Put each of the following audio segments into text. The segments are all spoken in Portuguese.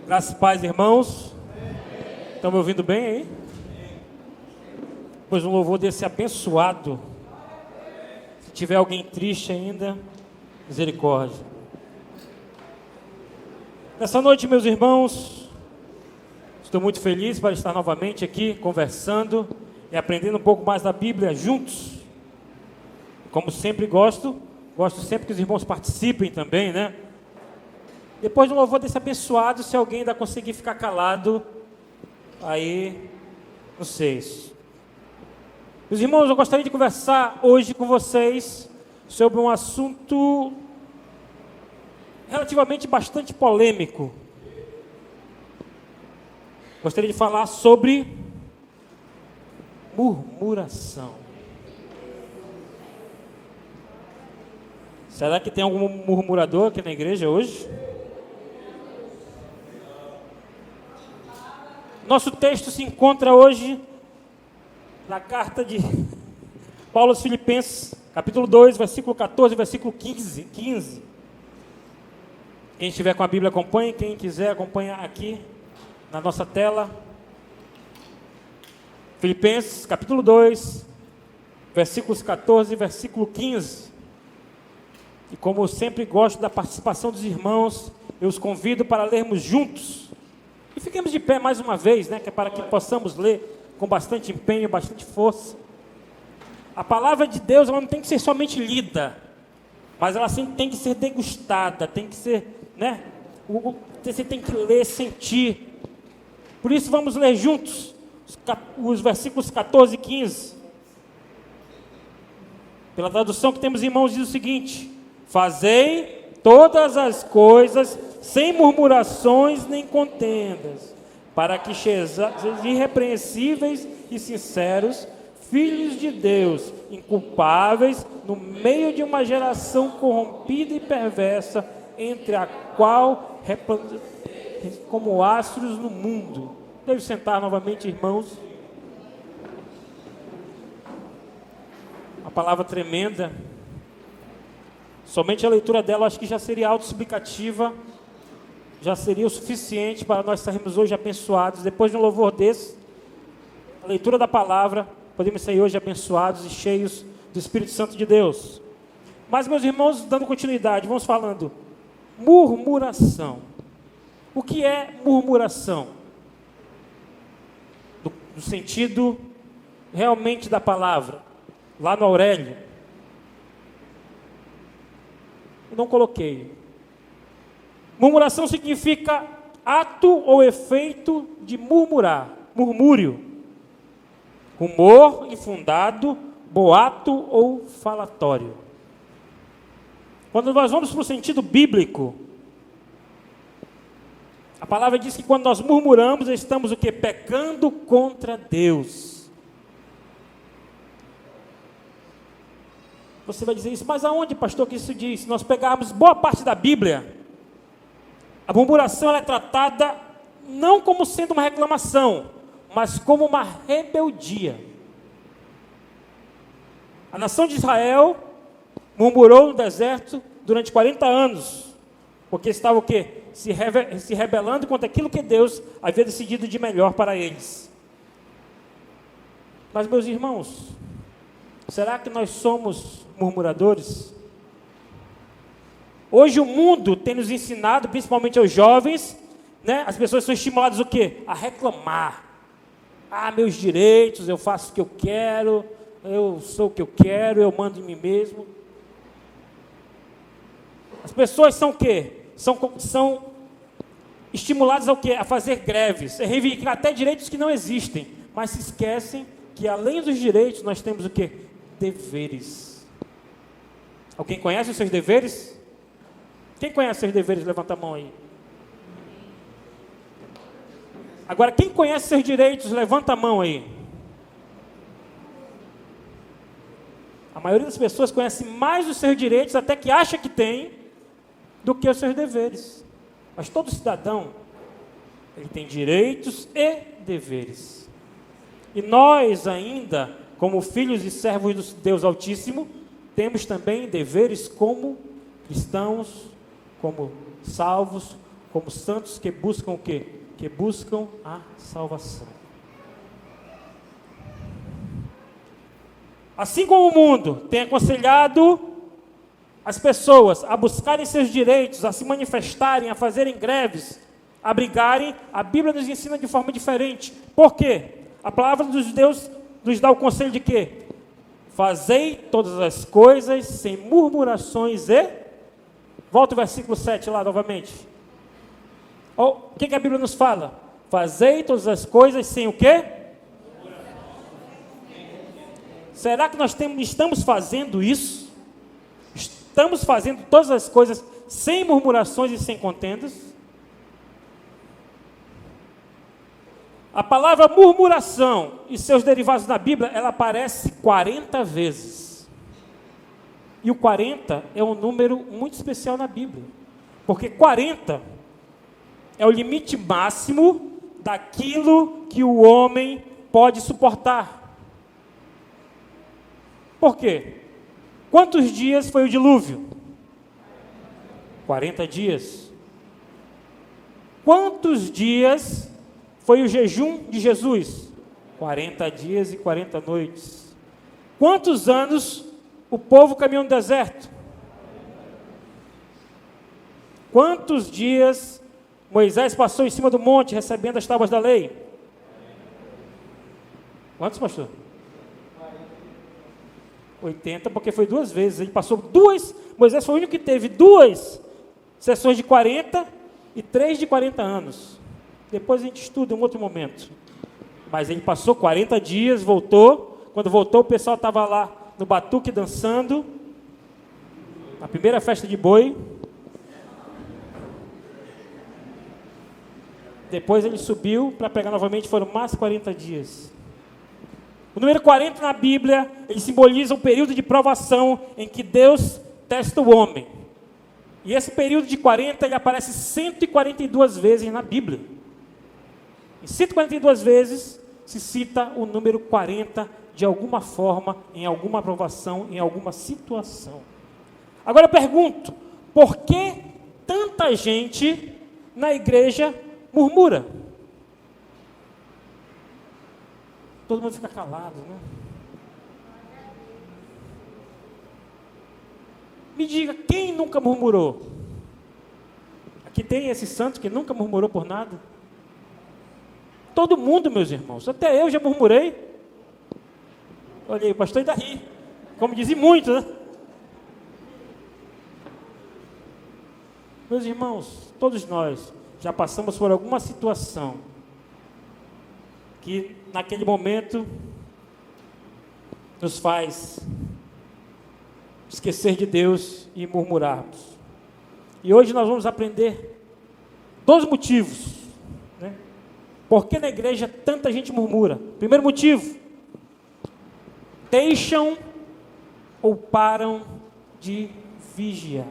Graças e paz, irmãos. Estão me ouvindo bem aí? Pois um louvor desse abençoado. Se tiver alguém triste ainda, misericórdia. Nessa noite, meus irmãos, estou muito feliz para estar novamente aqui conversando e aprendendo um pouco mais da Bíblia juntos. Como sempre gosto sempre que os irmãos participem também, né? Depois do louvor desse abençoado, se alguém ainda conseguir ficar calado, aí, não sei. Meus irmãos, eu gostaria de conversar hoje com vocês sobre um assunto relativamente bastante polêmico. Gostaria de falar sobre murmuração. Será que tem algum murmurador aqui na igreja hoje? Nosso texto se encontra hoje na carta de Paulo aos Filipenses, capítulo 2, versículo 14, versículo 15. Quem estiver com a Bíblia acompanhe, quem quiser acompanhar aqui na nossa tela. Filipenses, capítulo 2, versículos 14 e versículo 15. E como eu sempre gosto da participação dos irmãos, eu os convido para lermos juntos. E fiquemos de pé mais uma vez, né? Que é para que possamos ler com bastante empenho, bastante força. A palavra de Deus, ela não tem que ser somente lida, mas ela sempre tem que ser degustada, tem que ser, né? Você tem que ler, sentir. Por isso vamos ler juntos os versículos 14 e 15. Pela tradução que temos, irmãos, diz o seguinte: fazei todas as coisas sem murmurações nem contendas, para que sejais irrepreensíveis e sinceros, filhos de Deus, inculpáveis, no meio de uma geração corrompida e perversa, entre a qual como astros no mundo. Deve sentar novamente, irmãos. A palavra tremenda. Somente a leitura dela, acho que já seria autoexplicativa, já seria o suficiente para nós sairmos hoje abençoados. Depois de um louvor desse, a leitura da palavra, podemos sair hoje abençoados e cheios do Espírito Santo de Deus. Mas, meus irmãos, dando continuidade, vamos falando murmuração. O que é murmuração? No sentido realmente da palavra, lá no Aurélio. Eu não coloquei. Murmuração significa ato ou efeito de murmurar, murmúrio, rumor infundado, boato ou falatório. Quando nós vamos para o sentido bíblico, a palavra diz que quando nós murmuramos, estamos o quê? Pecando contra Deus. Você vai dizer isso, mas aonde, pastor, que isso diz? Se nós pegarmos boa parte da Bíblia, a murmuração ela é tratada não como sendo uma reclamação, mas como uma rebeldia. A nação de Israel murmurou no deserto durante 40 anos, porque estava o quê? Se rebelando contra aquilo que Deus havia decidido de melhor para eles. Mas, meus irmãos, será que nós somos murmuradores? Hoje o mundo tem nos ensinado, principalmente aos jovens, né? As pessoas são estimuladas o quê? A reclamar. Meus direitos, eu faço o que eu quero, eu sou o que eu quero, eu mando em mim mesmo. As pessoas são o quê? São estimuladas ao quê? A fazer greves, a reivindicar até direitos que não existem, mas se esquecem que além dos direitos nós temos o quê? Deveres. Alguém conhece os seus deveres? Quem conhece os seus deveres? Levanta a mão aí. Agora, quem conhece seus direitos? Levanta a mão aí. A maioria das pessoas conhece mais os seus direitos, até que acha que tem, do que os seus deveres. Mas todo cidadão, ele tem direitos e deveres. E nós ainda, como filhos e servos do Deus Altíssimo, temos também deveres como cristãos, como salvos, como santos que buscam o quê? Que buscam a salvação. Assim como o mundo tem aconselhado as pessoas a buscarem seus direitos, a se manifestarem, a fazerem greves, a brigarem, a Bíblia nos ensina de forma diferente. Por quê? A palavra de Deus nos dá o conselho de quê? Fazei todas as coisas sem murmurações e... Volta o versículo 7 lá novamente. O que a Bíblia nos fala? Fazei todas as coisas sem o quê? Será que nós estamos fazendo isso? Estamos fazendo todas as coisas sem murmurações e sem contendas? A palavra murmuração e seus derivados na Bíblia, ela aparece 40 vezes. E o 40 é um número muito especial na Bíblia. Porque 40 é o limite máximo daquilo que o homem pode suportar. Por quê? Quantos dias foi o dilúvio? 40 dias. Quantos dias foi o jejum de Jesus? 40 dias e 40 noites. Quantos anos o povo caminhou no deserto? Quantos dias Moisés passou em cima do monte recebendo as tábuas da lei? Quantos, pastor? 80, porque foi 2 vezes. Ele passou 2, Moisés foi o único que teve 2 sessões de 40 e 3 de 40 anos. Depois a gente estuda em um outro momento. Mas ele passou 40 dias, voltou. Quando voltou, o pessoal estava lá no batuque dançando. A primeira festa de boi. Depois ele subiu para pegar novamente, foram mais 40 dias. O número 40 na Bíblia, ele simboliza um período de provação em que Deus testa o homem. E esse período de 40, ele aparece 142 vezes na Bíblia. Em 142 vezes se cita o número 40 de alguma forma, em alguma provação, em alguma situação. Agora eu pergunto, por que tanta gente na igreja murmura? Todo mundo fica calado, né? Me diga, quem nunca murmurou? Aqui tem esse santo que nunca murmurou por nada? Todo mundo, meus irmãos, até eu já murmurei. Olha aí, o pastor ainda ri, como dizem muito, né? Meus irmãos, todos nós já passamos por alguma situação que naquele momento nos faz esquecer de Deus e murmurarmos. E hoje nós vamos aprender 2 motivos, né? Por que na igreja tanta gente murmura? Primeiro motivo: deixam ou param de vigiar.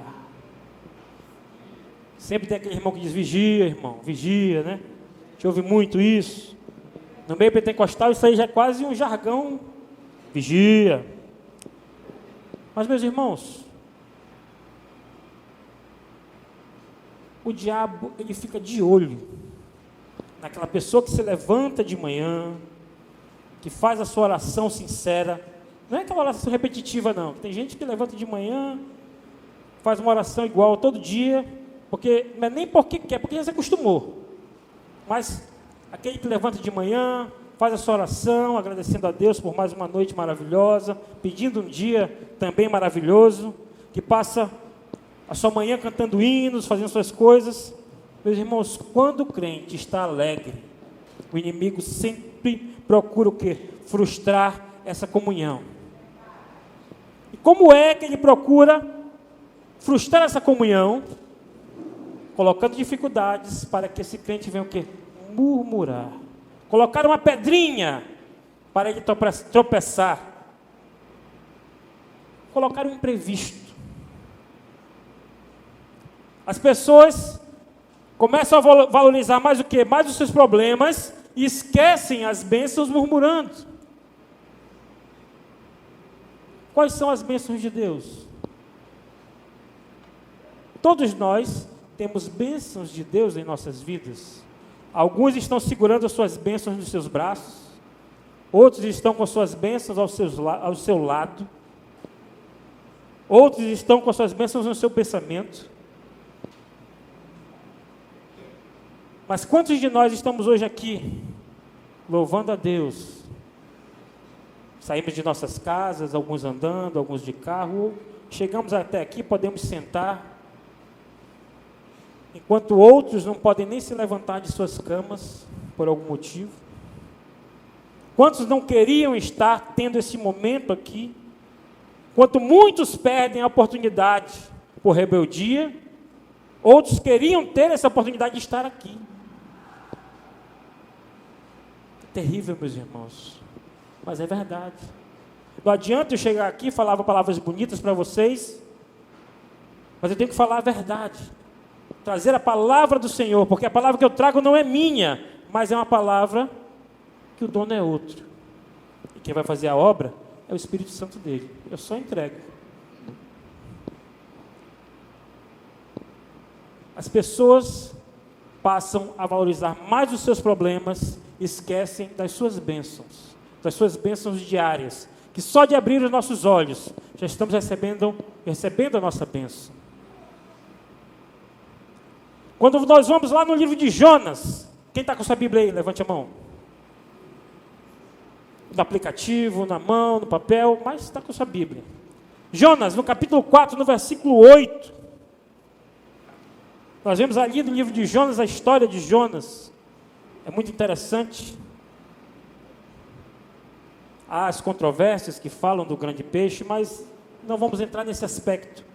Sempre tem aquele irmão que diz: vigia, irmão, vigia, né? A gente ouve muito isso. No meio pentecostal, isso aí já é quase um jargão. Vigia. Mas, meus irmãos, o diabo, ele fica de olho naquela pessoa que se levanta de manhã, que faz a sua oração sincera. Não é aquela oração repetitiva, não. Tem gente que levanta de manhã, faz uma oração igual todo dia, porque não é nem porque quer, porque já se acostumou. Mas aquele que levanta de manhã, faz a sua oração, agradecendo a Deus por mais uma noite maravilhosa, pedindo um dia também maravilhoso, que passa a sua manhã cantando hinos, fazendo suas coisas. Meus irmãos, quando o crente está alegre, o inimigo sempre procura o quê? Frustrar essa comunhão. E como é que ele procura frustrar essa comunhão? Colocando dificuldades para que esse crente venha o quê? Murmurar. Colocar uma pedrinha para ele tropeçar. Colocar um imprevisto. As pessoas começam a valorizar mais o quê? Mais os seus problemas e esquecem as bênçãos murmurando. Quais são as bênçãos de Deus? Todos nós temos bênçãos de Deus em nossas vidas. Alguns estão segurando as suas bênçãos nos seus braços, outros estão com suas bênçãos ao seu lado, outros estão com suas bênçãos no seu pensamento. Mas quantos de nós estamos hoje aqui, louvando a Deus? Saímos de nossas casas, alguns andando, alguns de carro, chegamos até aqui, podemos sentar, enquanto outros não podem nem se levantar de suas camas, por algum motivo. Quantos não queriam estar tendo esse momento aqui? Enquanto muitos perdem a oportunidade por rebeldia, outros queriam ter essa oportunidade de estar aqui. É terrível, meus irmãos, mas é verdade. Não adianta eu chegar aqui e falar palavras bonitas para vocês, mas eu tenho que falar a verdade, trazer a palavra do Senhor, porque a palavra que eu trago não é minha, mas é uma palavra que o dono é outro, e quem vai fazer a obra é o Espírito Santo dele. Eu só entrego. As pessoas passam a valorizar mais os seus problemas, esquecem das suas bênçãos diárias, que só de abrir os nossos olhos, já estamos recebendo a nossa bênção. Quando nós vamos lá no livro de Jonas, quem está com sua Bíblia aí, levante a mão. No aplicativo, na mão, no papel, mas está com sua Bíblia. Jonas, no capítulo 4, no versículo 8, nós vemos ali no livro de Jonas, a história de Jonas. É muito interessante. Há as controvérsias que falam do grande peixe, mas não vamos entrar nesse aspecto.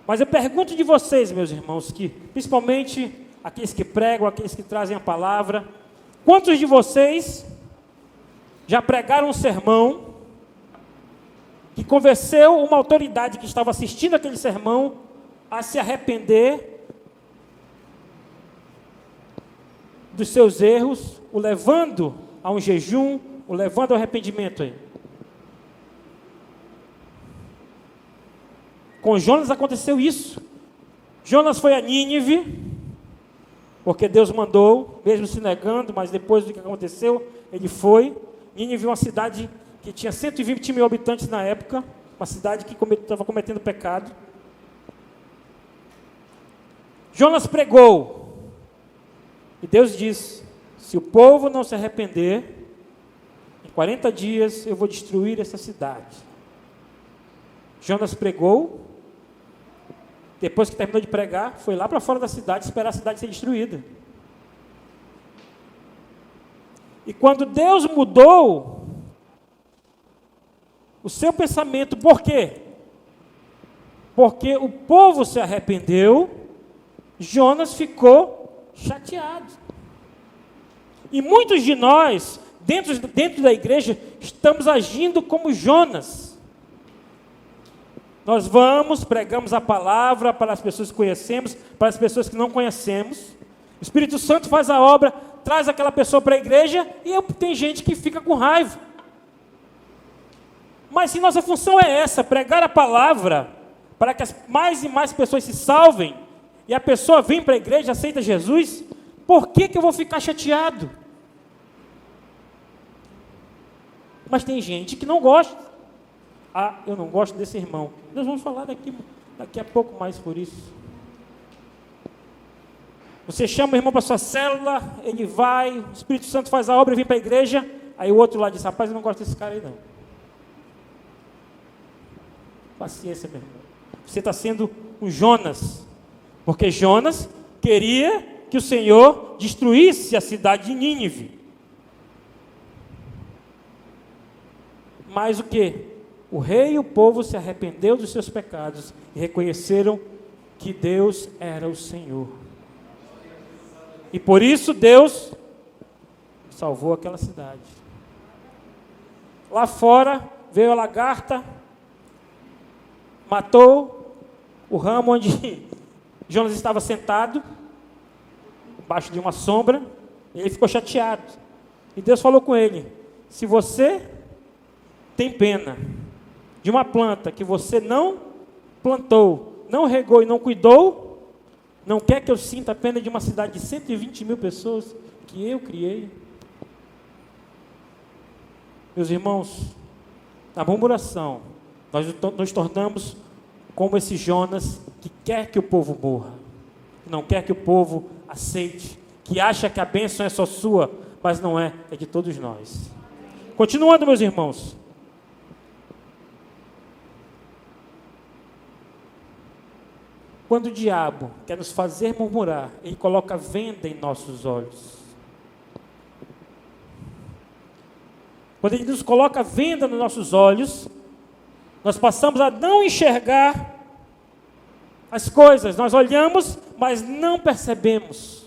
Mas eu pergunto de vocês, meus irmãos, que principalmente aqueles que pregam, aqueles que trazem a palavra, quantos de vocês já pregaram um sermão que convenceu uma autoridade que estava assistindo aquele sermão a se arrepender dos seus erros, o levando a um jejum, o levando ao arrependimento aí? Com Jonas aconteceu isso. Jonas foi a Nínive, porque Deus mandou, mesmo se negando, mas depois do que aconteceu, ele foi. Nínive é uma cidade que tinha 120 mil habitantes na época, uma cidade que estava cometendo pecado. Jonas pregou, e Deus disse: se o povo não se arrepender, em 40 dias eu vou destruir essa cidade. Jonas pregou, depois que terminou de pregar, foi lá para fora da cidade, esperar a cidade ser destruída. E quando Deus mudou o seu pensamento, por quê? Porque o povo se arrependeu, Jonas ficou chateado. E muitos de nós, dentro da igreja, estamos agindo como Jonas. Nós vamos, pregamos a palavra para as pessoas que conhecemos, para as pessoas que não conhecemos. O Espírito Santo faz a obra, traz aquela pessoa para a igreja, e tem gente que fica com raiva. Mas se nossa função é essa, pregar a palavra, para que mais e mais pessoas se salvem, e a pessoa vem para a igreja, aceita Jesus, por que eu vou ficar chateado? Mas tem gente que não gosta. Ah, eu não gosto desse irmão. Nós vamos falar daqui a pouco mais por isso. Você chama o irmão para sua célula, ele vai, o Espírito Santo faz a obra e vem para a igreja, aí o outro lá diz: rapaz, eu não gosto desse cara aí não. Paciência, meu irmão. Você está sendo um Jonas, porque Jonas queria que o Senhor destruísse a cidade de Nínive. Mas o que? O rei e o povo se arrependeu dos seus pecados e reconheceram que Deus era o Senhor. E por isso Deus salvou aquela cidade. Lá fora veio a lagarta, matou o ramo onde Jonas estava sentado, embaixo de uma sombra, e ele ficou chateado. E Deus falou com ele: se você tem pena de uma planta que você não plantou, não regou e não cuidou, Não quer que eu sinta a pena de uma cidade de 120 mil pessoas que eu criei? Meus irmãos, na murmuração, nós nos tornamos como esse Jonas que quer que o povo morra, não quer que o povo aceite, que acha que a bênção é só sua, mas não é, é de todos nós. Continuando, meus irmãos. Quando o diabo quer nos fazer murmurar, ele coloca venda em nossos olhos. Quando ele nos coloca venda nos nossos olhos, nós passamos a não enxergar as coisas. Nós olhamos, mas não percebemos.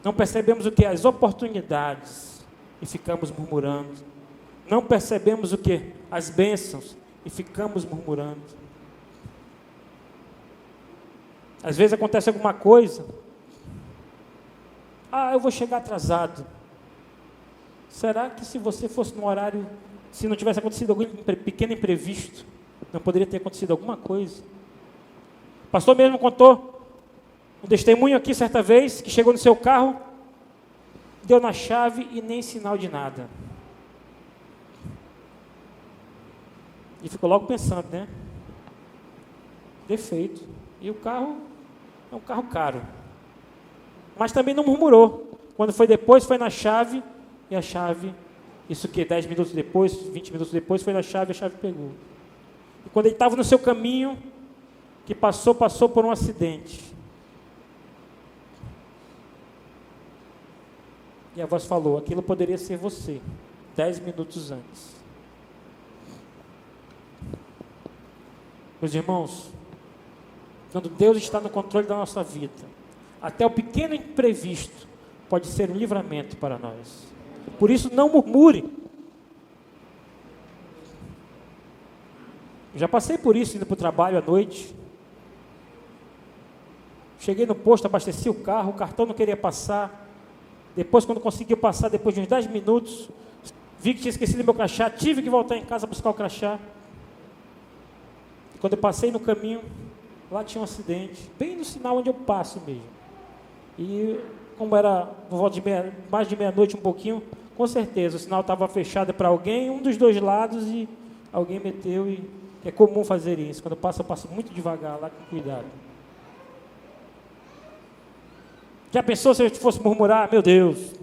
Não percebemos o que? As oportunidades, e ficamos murmurando. Não percebemos o que? As bênçãos, e ficamos murmurando. Às vezes acontece alguma coisa. Eu vou chegar atrasado. Será que se você fosse no horário, se não tivesse acontecido algum pequeno imprevisto, não poderia ter acontecido alguma coisa? O pastor mesmo contou um testemunho aqui certa vez, que chegou no seu carro, deu na chave e nem sinal de nada. E ficou logo pensando, né? Defeito. E o carro é um carro caro. Mas também não murmurou. Quando foi depois, foi na chave, e a chave, isso que 10 minutos depois, 20 minutos depois, foi na chave, a chave pegou. E quando ele estava no seu caminho, que passou por um acidente. E a voz falou, aquilo poderia ser você, 10 minutos antes. Meus irmãos, quando Deus está no controle da nossa vida, até o pequeno imprevisto pode ser um livramento para nós. Por isso, não murmure. Já passei por isso, indo para o trabalho à noite. Cheguei no posto, abasteci o carro, o cartão não queria passar. Depois, quando conseguiu passar, depois de uns 10 minutos, vi que tinha esquecido meu crachá, tive que voltar em casa buscar o crachá. Quando eu passei no caminho, lá tinha um acidente, bem no sinal onde eu passo mesmo. E como era por volta de mais de meia-noite, um pouquinho, com certeza o sinal estava fechado para alguém, um dos dois lados, e alguém meteu, e é comum fazer isso. Quando eu passo muito devagar, lá com cuidado. Já pensou se eu fosse murmurar? Meu Deus,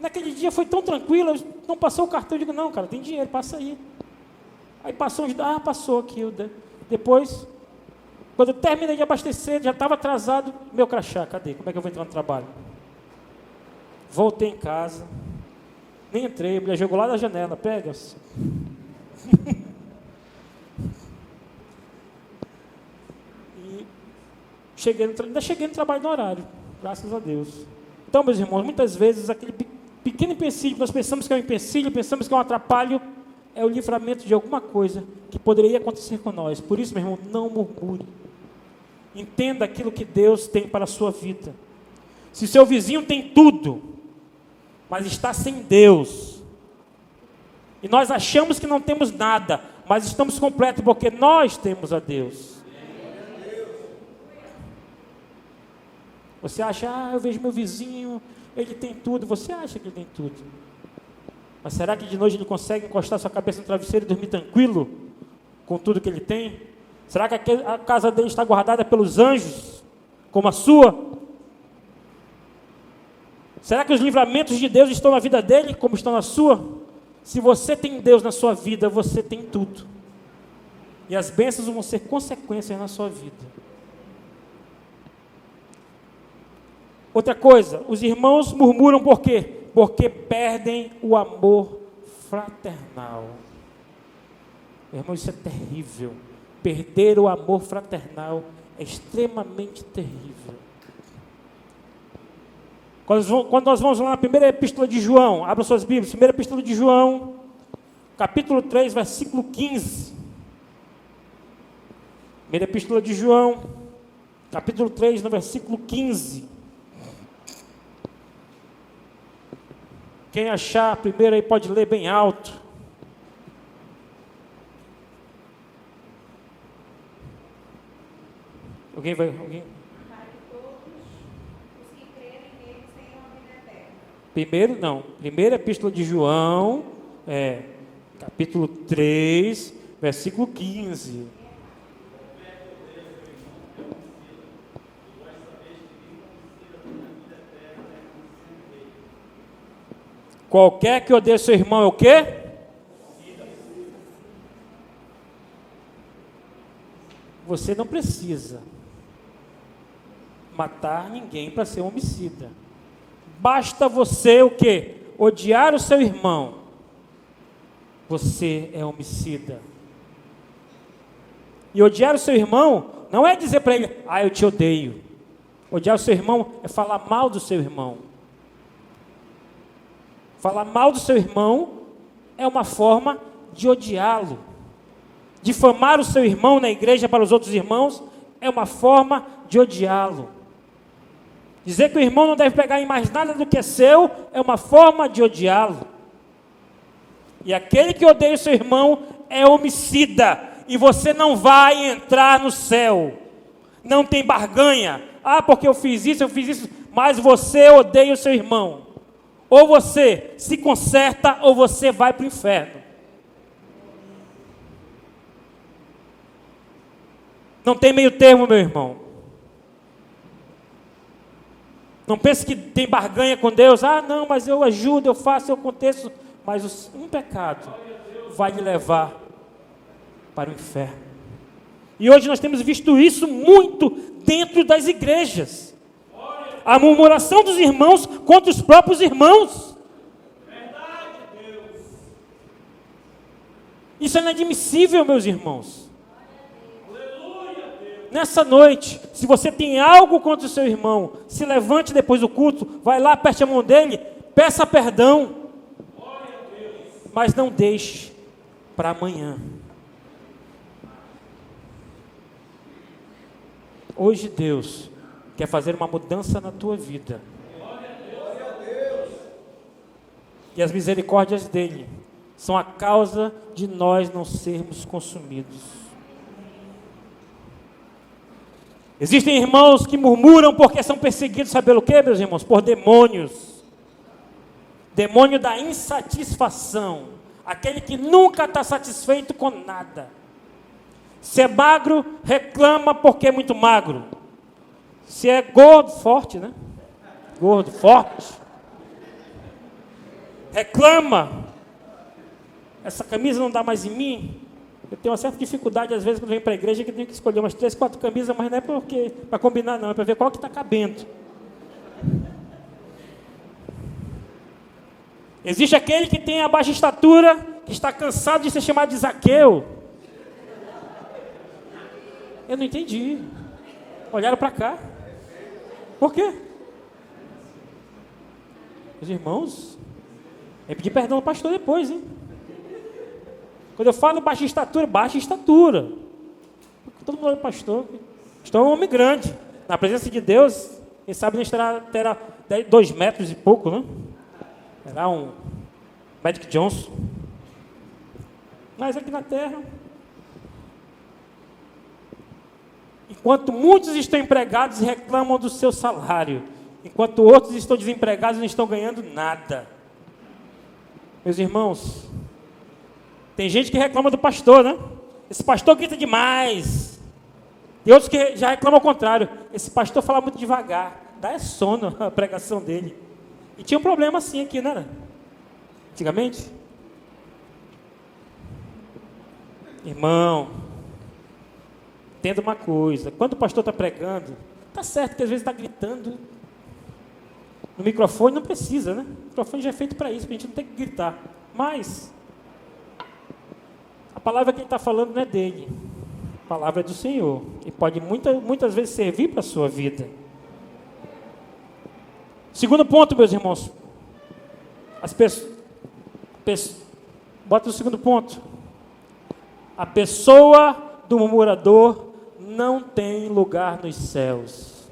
naquele dia foi tão tranquilo, não passou o cartão, eu digo, não, cara, tem dinheiro, passa aí. Aí passou, passou aqui, depois, quando eu terminei de abastecer, já estava atrasado, meu crachá, cadê? Como é que eu vou entrar no trabalho? Voltei em casa, nem entrei, a mulher jogou lá da janela, pega. E ainda cheguei no trabalho no horário, graças a Deus. Então, meus irmãos, muitas vezes aquele pequeno empecilho, nós pensamos que é um empecilho, pensamos que é um atrapalho, é o livramento de alguma coisa que poderia acontecer com nós. Por isso, meu irmão, não murmure. Entenda aquilo que Deus tem para a sua vida. Se seu vizinho tem tudo, mas está sem Deus, e nós achamos que não temos nada, mas estamos completos porque nós temos a Deus. Você acha, eu vejo meu vizinho, ele tem tudo. Você acha que ele tem tudo, mas será que de noite ele consegue encostar sua cabeça no travesseiro e dormir tranquilo com tudo que ele tem? Será que a casa dele está guardada pelos anjos, como a sua? Será que os livramentos de Deus estão na vida dele, como estão na sua? Se você tem Deus na sua vida, você tem tudo. E as bênçãos vão ser consequências na sua vida. Outra coisa, os irmãos murmuram por quê? Porque perdem o amor fraternal. Meu irmão, isso é terrível. Perder o amor fraternal é extremamente terrível. Quando nós vamos lá na primeira epístola de João, abra suas Bíblias, primeira epístola de João, capítulo 3, versículo 15. Primeira epístola de João, capítulo 3, no versículo 15. Quem achar primeiro aí pode ler bem alto. Alguém vai? Alguém? Para que todos os que crerem nele tenham a vida eterna. Primeiro, não. Primeira epístola de João, capítulo 3, versículo 15. Qualquer que odeie seu irmão é o quê? Você não precisa matar ninguém para ser um homicida. Basta você o quê? Odiar o seu irmão. Você é homicida. E odiar o seu irmão não é dizer para ele, eu te odeio. Odiar o seu irmão é falar mal do seu irmão. Falar mal do seu irmão é uma forma de odiá-lo. Difamar o seu irmão na igreja para os outros irmãos é uma forma de odiá-lo. Dizer que o irmão não deve pegar em mais nada do que é seu é uma forma de odiá-lo. E aquele que odeia o seu irmão é homicida. E você não vai entrar no céu. Não tem barganha. Porque eu fiz isso, mas você odeia o seu irmão. Ou você se conserta, ou você vai para o inferno. Não tem meio termo, meu irmão. Não pense que tem barganha com Deus. Não, mas eu ajudo, eu faço, eu aconteço. Mas um pecado vai lhe levar para o inferno. E hoje nós temos visto isso muito dentro das igrejas. A murmuração dos irmãos contra os próprios irmãos. Verdade, Deus. Isso é inadmissível, meus irmãos. Aleluia, Deus. Nessa noite, se você tem algo contra o seu irmão, se levante depois do culto, vai lá, aperte a mão dele, peça perdão. Mas não deixe para amanhã. Hoje Deus quer fazer uma mudança na tua vida. E as misericórdias dele são a causa de nós não sermos consumidos. Existem irmãos que murmuram porque são perseguidos, sabe pelo quê, meus irmãos? Por demônios. Demônio da insatisfação. Aquele que nunca está satisfeito com nada. Se é magro, reclama porque é muito magro. Se é gordo, forte, né? Gordo, forte. Reclama. Essa camisa não dá mais em mim. Eu tenho uma certa dificuldade, às vezes, quando venho para a igreja, que eu tenho que escolher umas 3, 4 camisas, mas não é para combinar, não. É para ver qual que está cabendo. Existe aquele que tem a baixa estatura, que está cansado de ser chamado de Zaqueu. Eu não entendi. Olharam para cá. Por quê? Os irmãos, é pedir perdão ao pastor depois, hein? Quando eu falo baixa estatura. Todo mundo olha para o pastor. Pastor é um homem grande. Na presença de Deus, quem sabe nem terá 2 metros e pouco, né? Era um Magic Johnson. Mas aqui na terra, enquanto muitos estão empregados e reclamam do seu salário, enquanto outros estão desempregados e não estão ganhando nada. Meus irmãos, tem gente que reclama do pastor, né? Esse pastor grita demais. Tem outros que já reclamam ao contrário. Esse pastor fala muito devagar. Dá sono a pregação dele. E tinha um problema assim aqui, não era? Antigamente. Irmão, entenda uma coisa. Quando o pastor está pregando, está certo que às vezes está gritando. No microfone não precisa, né? O microfone já é feito para isso, para a gente não ter que gritar. Mas a palavra que ele está falando não é dele. A palavra é do Senhor. E pode muitas vezes servir para a sua vida. Segundo ponto, meus irmãos. Bota o segundo ponto. A pessoa do murmurador não tem lugar nos céus.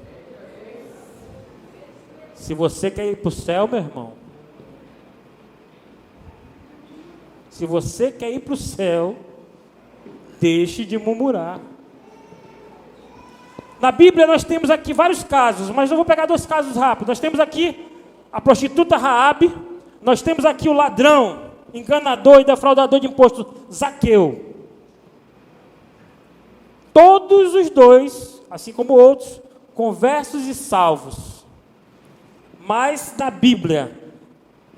Se você quer ir para o céu, meu irmão. Se você quer ir para o céu, deixe de murmurar. Na Bíblia nós temos aqui vários casos, mas eu vou pegar 2 casos rápidos. Nós temos aqui a prostituta Raabe, nós temos aqui o ladrão, enganador e defraudador de imposto Zaqueu. Todos os 2, assim como outros, conversos e salvos. Mas na Bíblia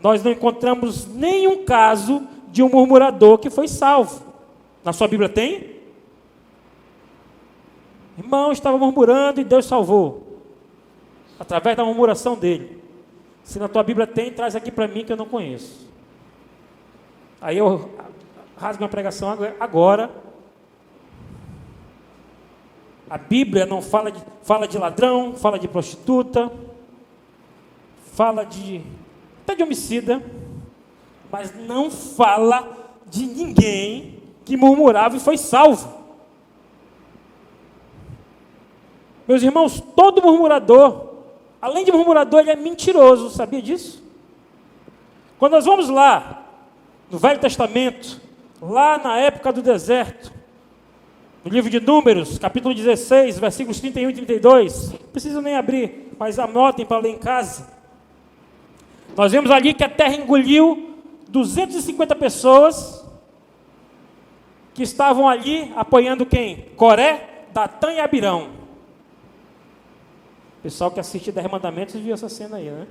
nós não encontramos nenhum caso de um murmurador que foi salvo. Na sua Bíblia tem? Irmão estava murmurando e Deus salvou, através da murmuração dele. Se na tua Bíblia tem, traz aqui para mim que eu não conheço. Aí eu rasgo minha pregação agora. A Bíblia não fala de ladrão, fala de prostituta, fala até de homicida, mas não fala de ninguém que murmurava e foi salvo. Meus irmãos, todo murmurador, além de murmurador, ele é mentiroso, sabia disso? Quando nós vamos lá, no Velho Testamento, lá na época do deserto, no livro de Números, capítulo 16, versículos 31 e 32, não preciso nem abrir, mas anotem para ler em casa. Nós vemos ali que a terra engoliu 250 pessoas que estavam ali apoiando quem? Coré, Datã e Abirão. O pessoal que assiste 10 Mandamentos viu essa cena aí, né?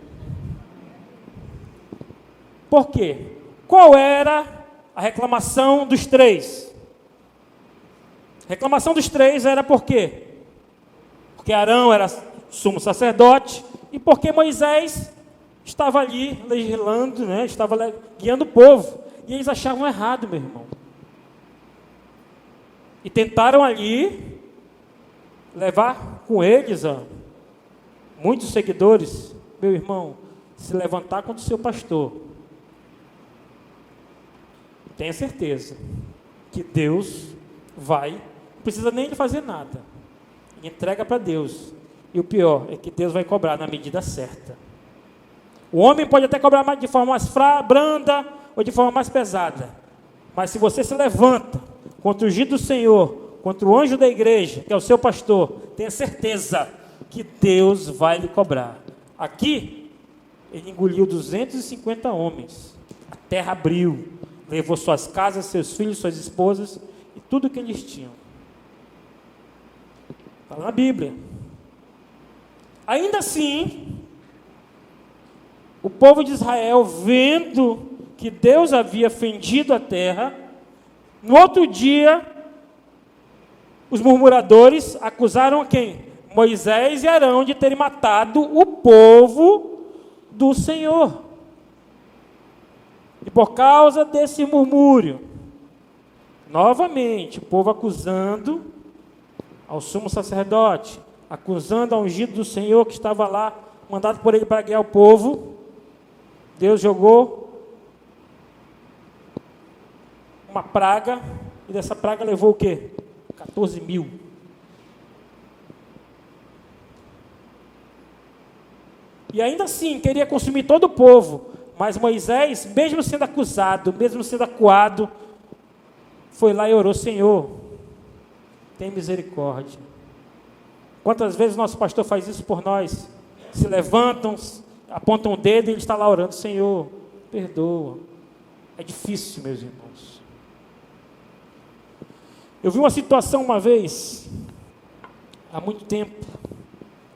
Por quê? Qual era a reclamação dos 3? A reclamação dos 3 era por quê? Porque Arão era sumo sacerdote e porque Moisés estava ali legislando, né? Estava guiando o povo. E eles achavam errado, meu irmão. E tentaram ali levar com eles, muitos seguidores, meu irmão, se levantar contra o seu pastor. Tenha certeza que Deus vai, não precisa nem de fazer nada. Entrega para Deus. E o pior é que Deus vai cobrar na medida certa. O homem pode até cobrar de forma mais branda ou de forma mais pesada. Mas se você se levanta contra o ungido do Senhor, contra o anjo da igreja, que é o seu pastor, tenha certeza que Deus vai lhe cobrar. Aqui, ele engoliu 250 homens. A terra abriu, levou suas casas, seus filhos, suas esposas e tudo que eles tinham. Está na Bíblia. Ainda assim, o povo de Israel, vendo que Deus havia fendido a terra, no outro dia, os murmuradores acusaram quem? Moisés e Arão de terem matado o povo do Senhor. E por causa desse murmúrio, novamente, o povo acusando ao sumo sacerdote, acusando ao ungido do Senhor que estava lá, mandado por ele para guiar o povo, Deus jogou uma praga, e dessa praga levou o quê? 14 mil. E ainda assim, queria consumir todo o povo. Mas Moisés, mesmo sendo acusado, mesmo sendo acuado, foi lá e orou: Senhor, tem misericórdia. Quantas vezes o nosso pastor faz isso por nós? Se levantam, apontam o dedo e ele está lá orando: Senhor, perdoa. É difícil, meus irmãos. Eu vi uma situação uma vez, há muito tempo,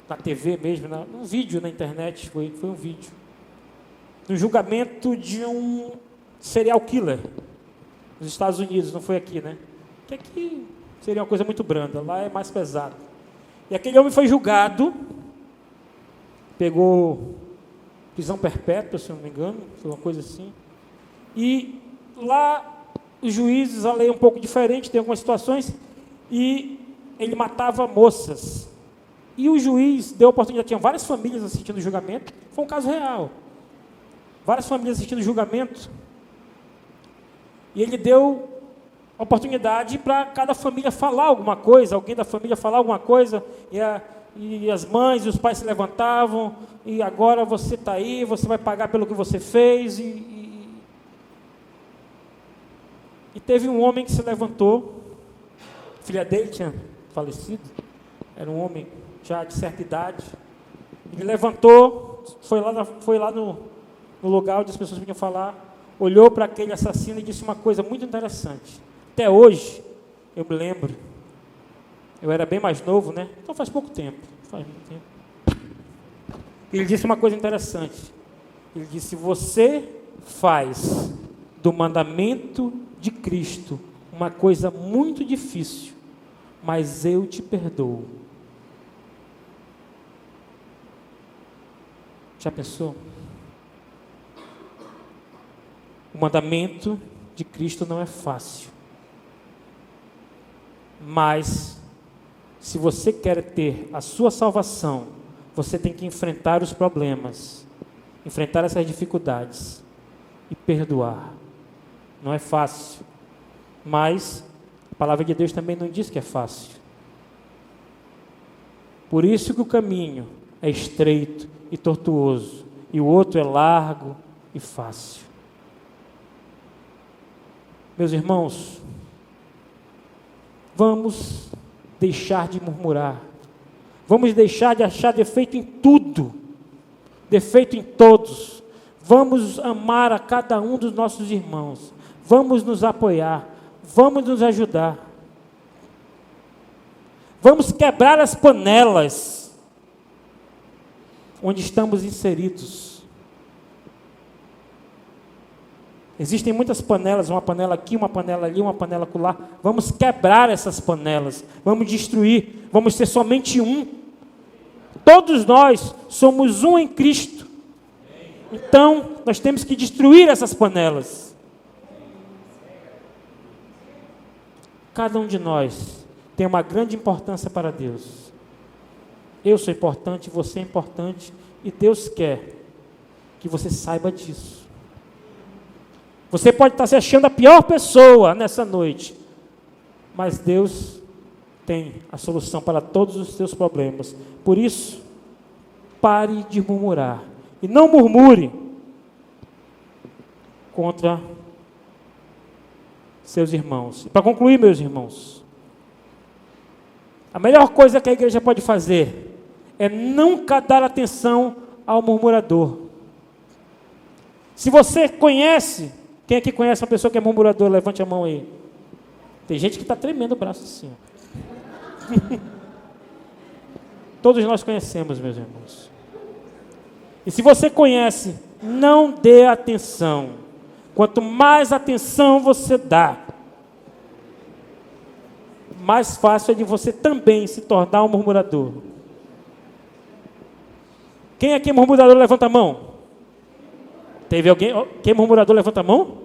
na TV mesmo, num vídeo na internet, foi um vídeo, no julgamento de um serial killer, nos Estados Unidos, não foi aqui, né? Que aqui seria uma coisa muito branda, lá é mais pesado. E aquele homem foi julgado, pegou prisão perpétua, se eu não me engano, foi uma coisa assim, e lá os juízes, a lei é um pouco diferente, tem algumas situações, e ele matava moças. E o juiz deu oportunidade, tinha várias famílias assistindo o julgamento, foi um caso real. Várias famílias assistindo o julgamento. E ele deu oportunidade para cada família falar alguma coisa, alguém da família falar alguma coisa, e as mães e os pais se levantavam, e agora você está aí, você vai pagar pelo que você fez, e teve um homem que se levantou, a filha dele tinha falecido, era um homem já de certa idade. Ele levantou, foi lá no lugar onde as pessoas vinham falar, olhou para aquele assassino e disse uma coisa muito interessante. Até hoje, eu me lembro, eu era bem mais novo, né? Então faz pouco tempo. Ele disse uma coisa interessante. Ele disse: você faz do mandamento de Cristo uma coisa muito difícil, mas eu te perdoo. Já pensou? O mandamento de Cristo não é fácil. Mas, se você quer ter a sua salvação, você tem que enfrentar os problemas, enfrentar essas dificuldades e perdoar. Não é fácil, mas a palavra de Deus também não diz que é fácil. Por isso que o caminho é estreito e tortuoso, e o outro é largo e fácil. Meus irmãos, vamos deixar de murmurar, vamos deixar de achar defeito em tudo, defeito em todos, vamos amar a cada um dos nossos irmãos, vamos nos apoiar, vamos nos ajudar, vamos quebrar as panelas onde estamos inseridos. Existem muitas panelas, uma panela aqui, uma panela ali, uma panela acolá. Vamos quebrar essas panelas, vamos destruir, vamos ser somente um. Todos nós somos um em Cristo. Então, nós temos que destruir essas panelas. Cada um de nós tem uma grande importância para Deus. Eu sou importante, você é importante, e Deus quer que você saiba disso. Você pode estar se achando a pior pessoa nessa noite, mas Deus tem a solução para todos os seus problemas. Por isso, pare de murmurar. E não murmure contra seus irmãos. E para concluir, meus irmãos, a melhor coisa que a igreja pode fazer é nunca dar atenção ao murmurador. Se você conhece, quem aqui conhece uma pessoa que é murmurador? Levante a mão aí. Tem gente que está tremendo o braço assim. Todos nós conhecemos, meus irmãos. E se você conhece, não dê atenção. Quanto mais atenção você dá, mais fácil é de você também se tornar um murmurador. Quem aqui é murmurador, levanta a mão. Teve alguém? Quem é murmurador, levanta a mão.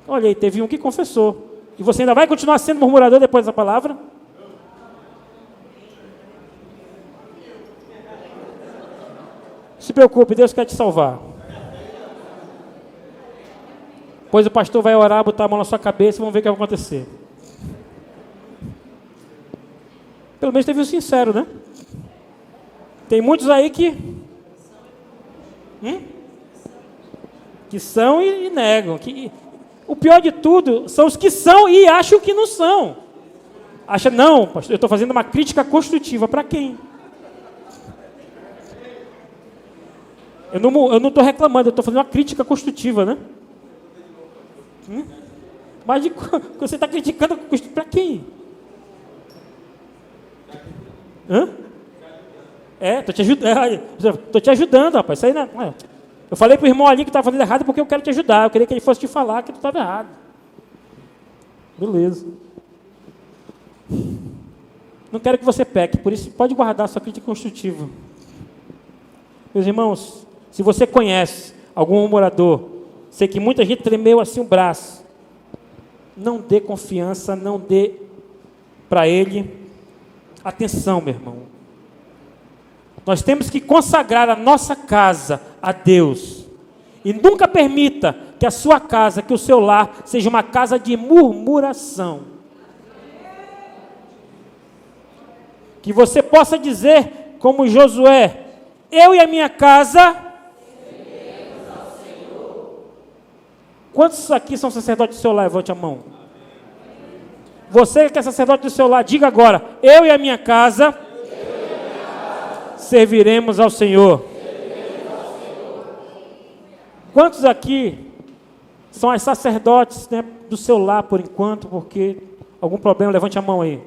Olha aí, teve um que confessou. E você ainda vai continuar sendo murmurador depois da palavra? Se preocupe, Deus quer te salvar. Pois o pastor vai orar, botar a mão na sua cabeça e vamos ver o que vai acontecer. Pelo menos teve um sincero, né? Tem muitos aí que são e negam. O pior de tudo são os que são e acham que não são. Acha, não, pastor, eu estou fazendo uma crítica construtiva. Para quem? Eu não estou reclamando, eu estou fazendo uma crítica construtiva, né? Mas você está criticando para quem? Estou te ajudando. Estou te ajudando, rapaz. Isso aí não é. Eu falei para o irmão ali que estava fazendo errado porque eu quero te ajudar. Eu queria que ele fosse te falar que tu estava errado. Beleza. Não quero que você peque, por isso pode guardar sua crítica construtiva. Meus irmãos, se você conhece algum morador, sei que muita gente tremeu assim o braço, não dê confiança, não dê para ele atenção, meu irmão. Nós temos que consagrar a nossa casa a Deus. E nunca permita que a sua casa, que o seu lar, seja uma casa de murmuração. Que você possa dizer, como Josué, eu e a minha casa. Quantos aqui são sacerdotes do seu lar? Levante a mão. Você que é sacerdote do seu lar, diga agora: eu e a minha casa serviremos ao Senhor. Quantos aqui são as sacerdotes, né, do seu lar por enquanto, porque algum problema? Levante a mão aí.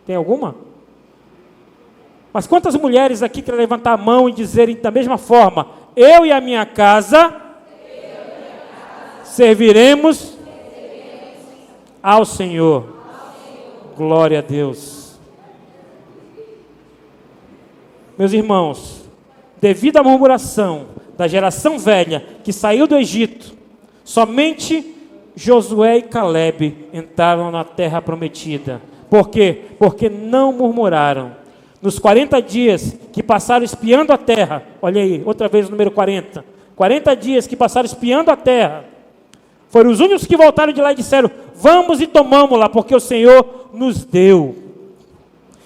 Tem alguma? Mas quantas mulheres aqui querem levantar a mão e dizerem da mesma forma: eu e a minha casa serviremos ao Senhor. Glória a Deus. Meus irmãos, devido à murmuração da geração velha que saiu do Egito, somente Josué e Calebe entraram na terra prometida. Por quê? Porque não murmuraram. Nos 40 dias que passaram espiando a terra, olha aí, outra vez o número 40. 40 dias que passaram espiando a terra, foram os únicos que voltaram de lá e disseram: vamos e tomamos lá, porque o Senhor nos deu.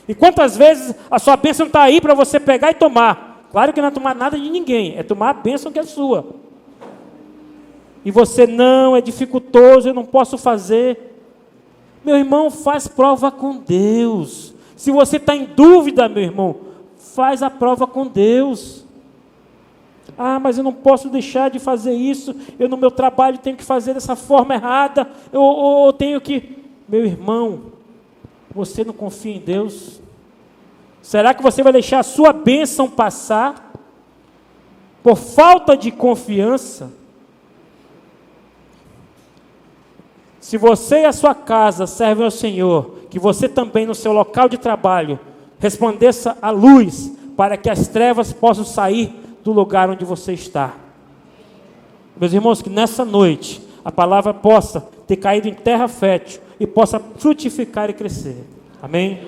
E quantas vezes a sua bênção está aí para você pegar e tomar? Claro que não é tomar nada de ninguém, é tomar a bênção que é sua. E você: não, é dificultoso, eu não posso fazer. Meu irmão, faz prova com Deus. Se você está em dúvida, meu irmão, faz a prova com Deus. Ah, mas eu não posso deixar de fazer isso, eu no meu trabalho tenho que fazer dessa forma errada, eu tenho que... Meu irmão, você não confia em Deus? Será que você vai deixar a sua bênção passar por falta de confiança? Se você e a sua casa servem ao Senhor, que você também no seu local de trabalho resplandeça a luz, para que as trevas possam sair do lugar onde você está. Meus irmãos, que nessa noite a palavra possa ter caído em terra fértil e possa frutificar e crescer. Amém?